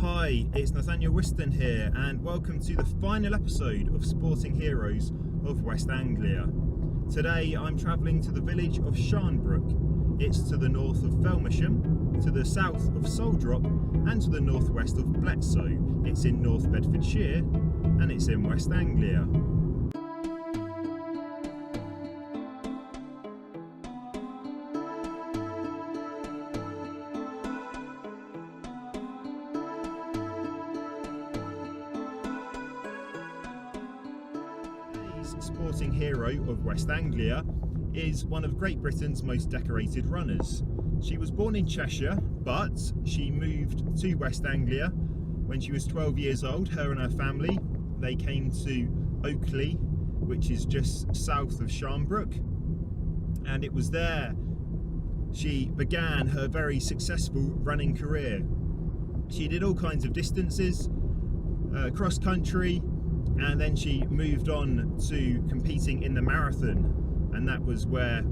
Hi, it's Nathaniel Whiston here, and welcome to the final episode of Sporting Heroes of West Anglia. Today I'm travelling to the village of Sharnbrook. It's to the north of Felmersham, to the south of Soldrop, and to the northwest of Bletsoe. It's in North Bedfordshire, and it's in West Anglia. Sporting hero of West Anglia is one of Great Britain's most decorated runners. She was born in Cheshire, but she moved to West Anglia when she was 12 years old. Her and her family, they came to Oakley, which is just south of Sharnbrook, and it was there she began her very successful running career. She did all kinds of distances, cross country, and then she moved on to competing in the marathon, and that was where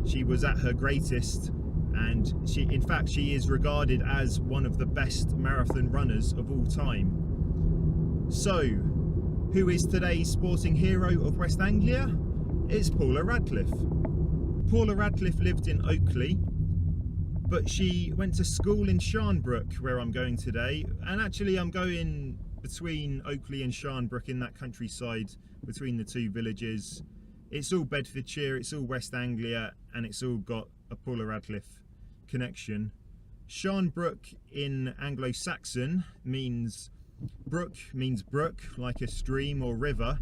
she was at her greatest, and in fact she is regarded as one of the best marathon runners of all time. So who is today's sporting hero of West Anglia? It's Paula Radcliffe. Paula Radcliffe lived in Oakley, but she went to school in Sharnbrook, where I'm going today, and actually I'm going between Oakley and Sharnbrook, in that countryside between the two villages. It's all Bedfordshire, it's all West Anglia, and it's all got a Paula Radcliffe connection. Sharnbrook in Anglo-Saxon means brook, like a stream or river,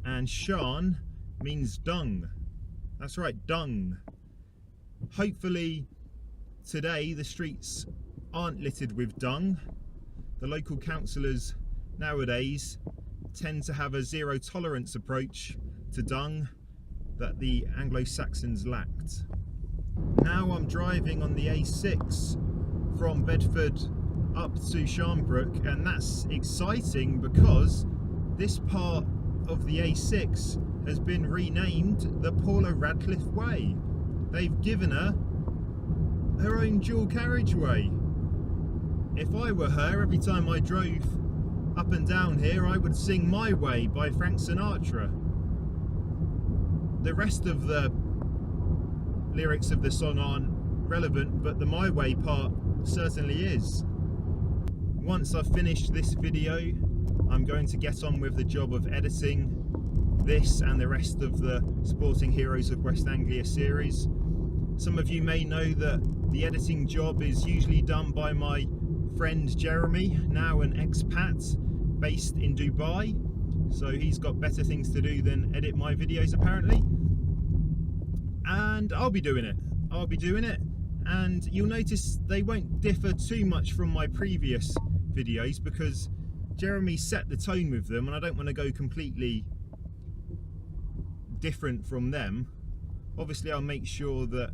and Sharn means dung. That's right, dung. Hopefully today the streets aren't littered with dung. The local councillors nowadays tend to have a zero tolerance approach to dung that the Anglo-Saxons lacked. Now I'm driving on the A6 from Bedford up to Sharnbrook, and that's exciting because this part of the A6 has been renamed the Paula Radcliffe Way. They've given her her own dual carriageway. If I were her, every time I drove up and down here, I would sing My Way by Frank Sinatra. The rest of the lyrics of the song aren't relevant, but the My Way part certainly is. Once I've finished this video, I'm going to get on with the job of editing this and the rest of the Sporting Heroes of West Anglia series. Some of you may know that the editing job is usually done by my friend Jeremy, now an expat based in Dubai, so he's got better things to do than edit my videos apparently, and I'll be doing it, and you'll notice they won't differ too much from my previous videos because Jeremy set the tone with them, and I don't want to go completely different from them. Obviously I'll make sure that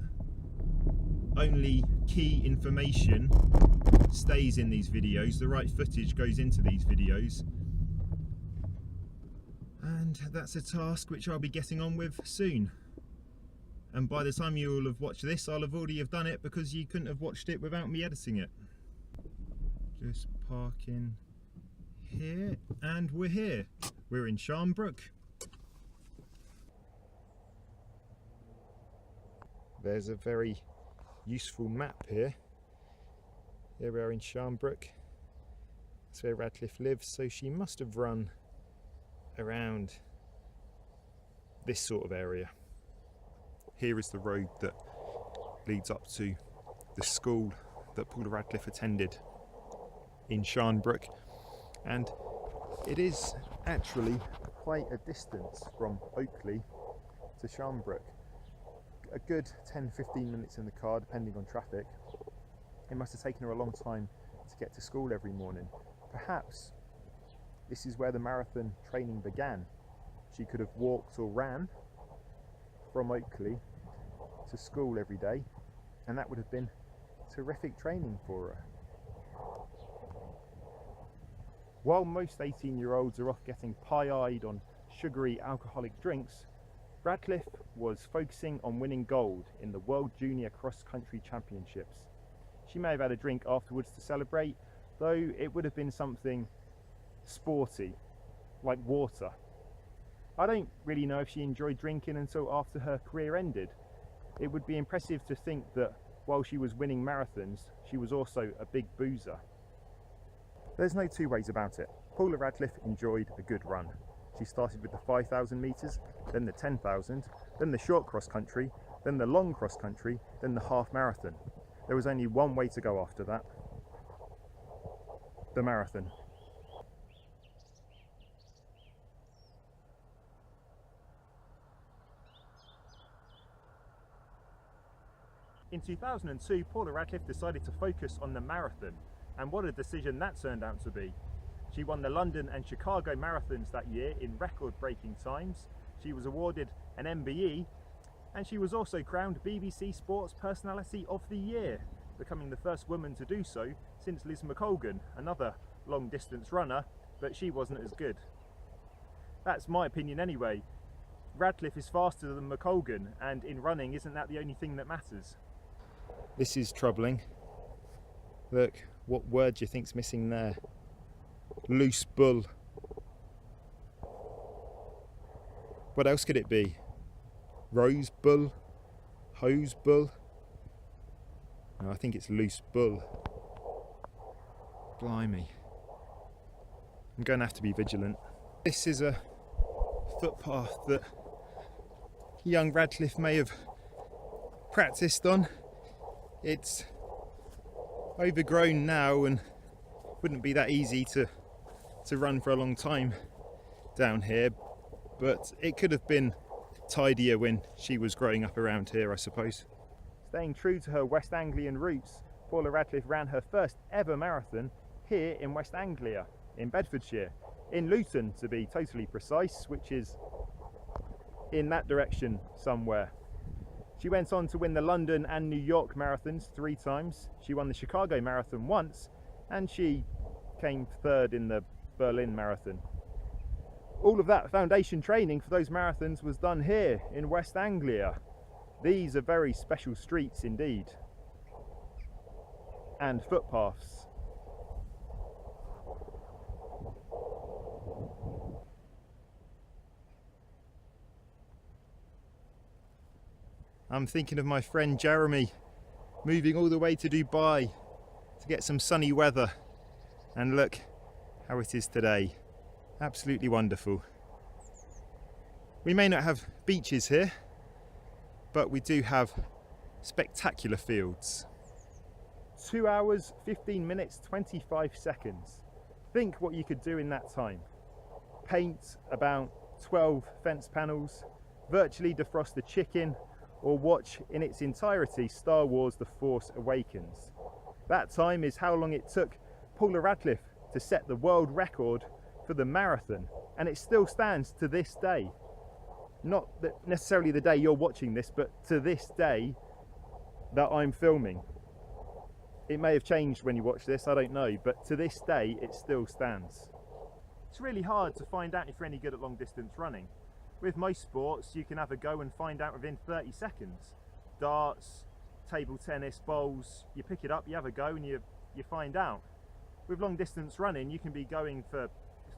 only key information stays in these videos, the right footage goes into these videos, and that's a task which I'll be getting on with soon. And by the time you all have watched this, I'll have already have done it because you couldn't have watched it without me editing it. Just parking here, and we're here. We're in Sharnbrook. There's a very useful map here. Here we are in Sharnbrook. That's where Radcliffe lives, so she must have run around this sort of area. Here is the road that leads up to the school that Paula Radcliffe attended in Sharnbrook, and it is actually quite a distance from Oakley to Sharnbrook. A good 10-15 minutes in the car, depending on traffic. It must have taken her a long time to get to school every morning. Perhaps this is where the marathon training began. She could have walked or ran from Oakley to school every day, and that would have been terrific training for her. While most 18-year-olds are off getting pie-eyed on sugary alcoholic drinks, Radcliffe was focusing on winning gold in the World Junior Cross Country Championships. She may have had a drink afterwards to celebrate, though it would have been something sporty, like water. I don't really know if she enjoyed drinking until after her career ended. It would be impressive to think that while she was winning marathons, she was also a big boozer. There's no two ways about it. Paula Radcliffe enjoyed a good run. She started with the 5,000 metres, then the 10,000, then the short cross country, then the long cross country, then the half marathon. There was only one way to go after that: the marathon. In 2002, Paula Radcliffe decided to focus on the marathon, and what a decision that turned out to be. She won the London and Chicago marathons that year in record-breaking times. She was awarded an MBE, and she was also crowned BBC Sports Personality of the Year, becoming the first woman to do so since Liz McColgan, another long-distance runner, but she wasn't as good. That's my opinion anyway. Radcliffe is faster than McColgan, and in running, isn't that the only thing that matters? This is troubling. Look, what word do you think's missing there? Loose bull. What else could it be? Rose bull? Hose bull? No, I think it's loose bull. Blimey. I'm going to have to be vigilant. This is a footpath that young Radcliffe may have practiced on. It's overgrown now and wouldn't be that easy to run for a long time down here, but it could have been tidier when she was growing up around here, I suppose. Staying true to her West Anglian roots, Paula Radcliffe ran her first ever marathon here in West Anglia, in Bedfordshire, in Luton to be totally precise, which is in that direction somewhere. She went on to win the London and New York marathons 3 times. She won the Chicago marathon once, and she came third in the Berlin marathon. All of that foundation training for those marathons was done here in West Anglia. These are very special streets indeed, and footpaths. I'm thinking of my friend Jeremy moving all the way to Dubai to get some sunny weather, and look how it is today. Absolutely wonderful. We may not have beaches here, but we do have spectacular fields. 2 hours, 15 minutes, 25 seconds. Think what you could do in that time. Paint about 12 fence panels, virtually defrost a chicken, or watch in its entirety Star Wars The Force Awakens. That time is how long it took Paula Radcliffe to set the world record for the marathon, and it still stands to this day. Not necessarily the day you're watching this, but to this day that I'm filming. It may have changed when you watch this, I don't know, but to this day it still stands. It's really hard to find out if you're any good at long distance running. With most sports, you can have a go and find out within 30 seconds. Darts, table tennis, bowls, you pick it up, you have a go, and you find out. With long distance running, you can be going for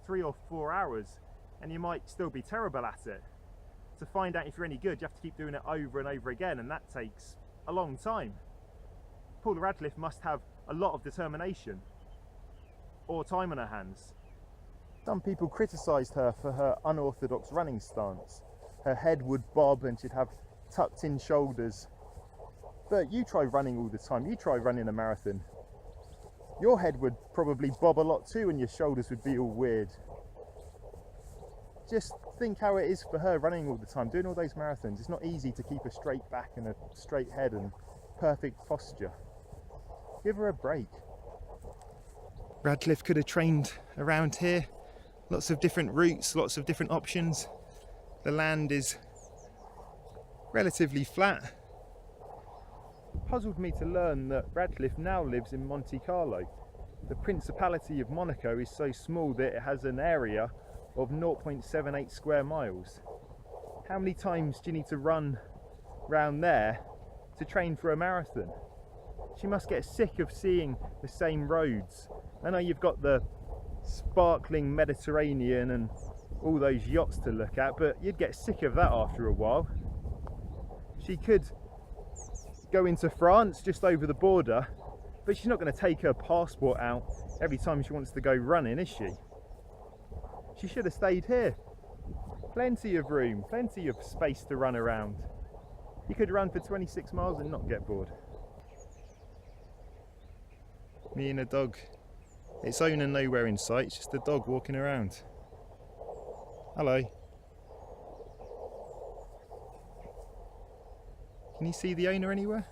3 or 4 hours, and you might still be terrible at it. To find out if you're any good, you have to keep doing it over and over again, and that takes a long time. Paula Radcliffe must have a lot of determination, or time on her hands. Some people criticised her for her unorthodox running stance. Her head would bob and she'd have tucked in shoulders. But you try running all the time, you try running a marathon. Your head would probably bob a lot too and your shoulders would be all weird. Just think how it is for her running all the time, doing all those marathons. It's not easy to keep a straight back and a straight head and perfect posture. Give her a break. Radcliffe could have trained around here. Lots of different routes, lots of different options. The land is relatively flat. Puzzled me to learn that Radcliffe now lives in Monte Carlo. The Principality of Monaco is so small that it has an area of 0.78 square miles. How many times do you need to run round there to train for a marathon? She must get sick of seeing the same roads, I know you've got the sparkling Mediterranean and all those yachts to look at, but you'd get sick of that after a while. She could go into France just over the border, but she's not going to take her passport out every time she wants to go running, is she? She should have stayed here. Plenty of room, plenty of space to run around. You could run for 26 miles and not get bored. Me and a dog. It's owner nowhere in sight, it's just a dog walking around. Hello. Can you see the owner anywhere?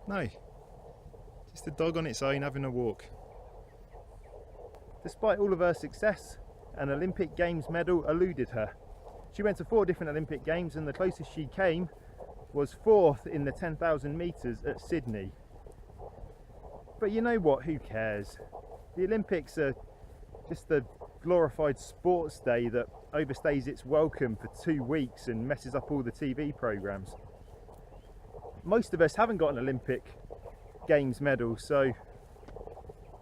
No. Just a dog on its own having a walk. Despite all of her success, an Olympic Games medal eluded her. She went to 4 different Olympic Games and the closest she came was 4th in the 10,000 metres at Sydney. But you know what, who cares? The Olympics are just a glorified sports day that overstays its welcome for 2 weeks and messes up all the TV programmes. Most of us haven't got an Olympic Games medal, so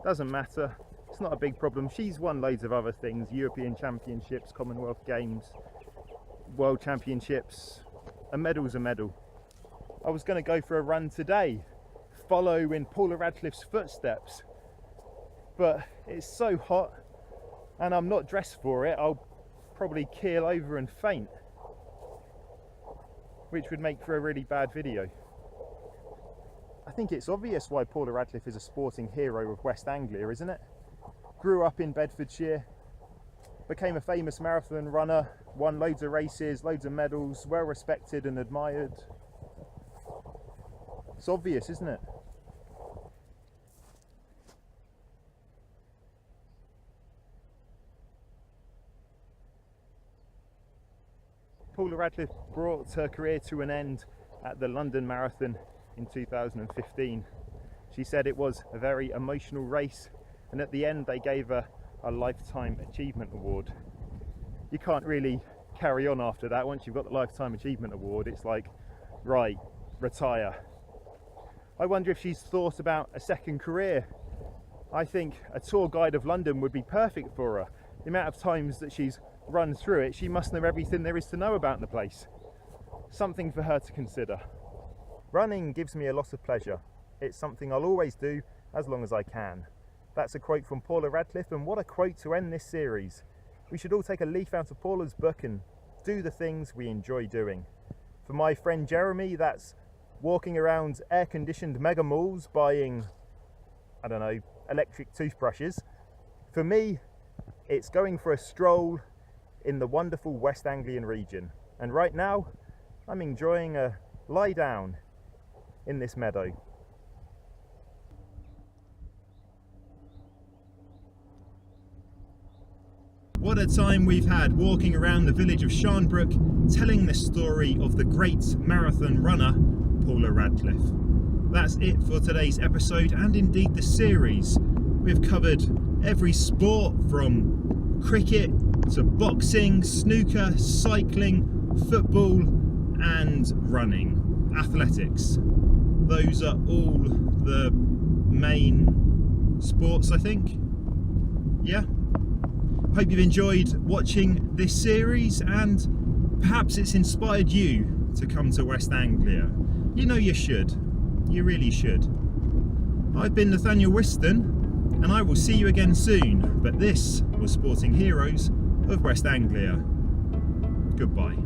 doesn't matter. It's not a big problem. She's won loads of other things, European Championships, Commonwealth Games, World Championships. A medal's a medal. I was going to go for a run today, follow in Paula Radcliffe's footsteps, but it's so hot and I'm not dressed for it. I'll probably keel over and faint, which would make for a really bad video. I think it's obvious why Paula Radcliffe is a sporting hero of West Anglia, isn't it? Grew up in Bedfordshire, became a famous marathon runner, won loads of races, loads of medals, well respected and admired. It's obvious, isn't it? Paula Radcliffe brought her career to an end at the London Marathon in 2015. She said it was a very emotional race, and at the end they gave her a Lifetime Achievement Award. You can't really carry on after that. Once you've got the Lifetime Achievement Award, it's like, right, retire. I wonder if she's thought about a second career. I think a tour guide of London would be perfect for her. The amount of times that she's run through it, she must know everything there is to know about the place. Something for her to consider. Running gives me a lot of pleasure. It's something I'll always do as long as I can. That's a quote from Paula Radcliffe, and what a quote to end this series. We should all take a leaf out of Paula's book and do the things we enjoy doing. For my friend Jeremy, that's walking around air-conditioned mega malls buying, I don't know, electric toothbrushes. For me, it's going for a stroll in the wonderful West Anglian region. And right now, I'm enjoying a lie down in this meadow. What a time we've had walking around the village of Sharnbrook, telling the story of the great marathon runner, Paula Radcliffe. That's it for today's episode, and indeed the series. We've covered every sport from cricket to boxing, snooker, cycling, football and running, athletics. Those are all the main sports, I think. Yeah. Hope you've enjoyed watching this series, and perhaps it's inspired you to come to West Anglia. You know you should. You really should. I've been Nathaniel Whiston, and I will see you again soon. But this was Sporting Heroes of West Anglia. Goodbye.